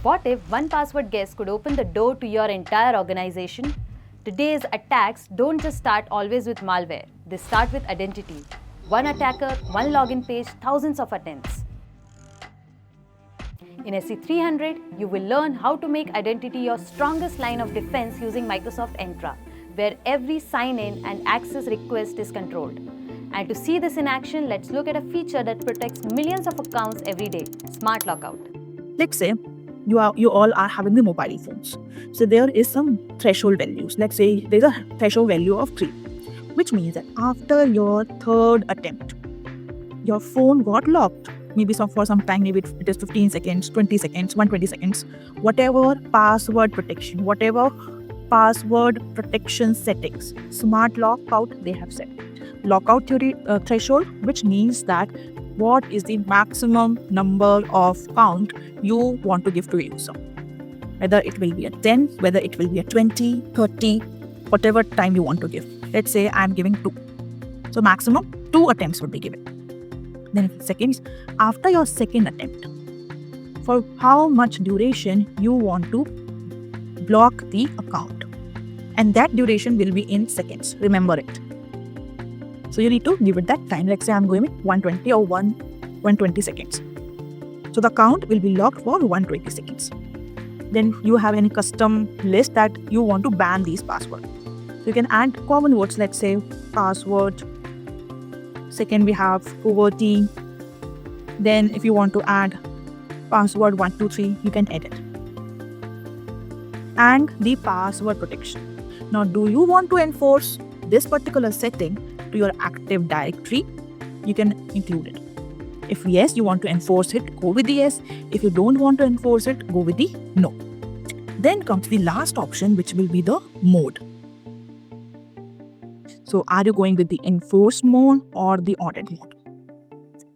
What if one password guess could open the door to your entire organization? Today's attacks don't just start always with malware, they start with identity. One attacker, one login page, thousands of attempts. In SC300, you will learn how to make identity your strongest line of defense using Microsoft Entra, where every sign-in and access request is controlled. And to see this in action, let's look at a feature that protects millions of accounts every day, Smart Lockout. Let's say you all are having the mobile phones. So there is some threshold values. Let's say there's a threshold value of 3, which means that after your third attempt, your phone got locked. Maybe for some time, maybe it is 15 seconds, 20 seconds, 120 seconds, whatever password protection settings, Smart Lockout they have set. Lockout theory threshold, which means that what is the maximum number of count you want to give to a user. Whether it will be a 10, whether it will be a 20, 30, whatever time you want to give. Let's say I'm giving 2. So maximum 2 attempts would be given. Then seconds, after your second attempt, for how much duration you want to block the account. And that duration will be in seconds. Remember it. So you need to give it that time. Let's say I'm going with 120 or 120 seconds. So the account will be locked for 120 seconds. Then you have any custom list that you want to ban these passwords. So you can add common words, let's say password. Second, we have poverty. Then if you want to add password 123, you can edit. And the password protection. Now, do you want to enforce this particular setting to your Active Directory? You can include it. If yes, you want to enforce it, go with the yes. If you don't want to enforce it, go with the no. Then comes the last option, which will be the mode. So are you going with the enforced mode or the audit mode?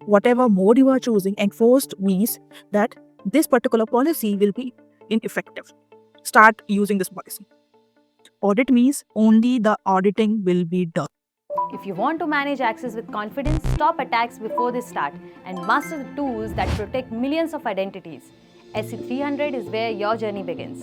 Whatever mode you are choosing, enforced means that this particular policy will be ineffective. Start using this policy. Audit means only the auditing will be done. If you want to manage access with confidence, stop attacks before they start and master the tools that protect millions of identities. SC300 is where your journey begins.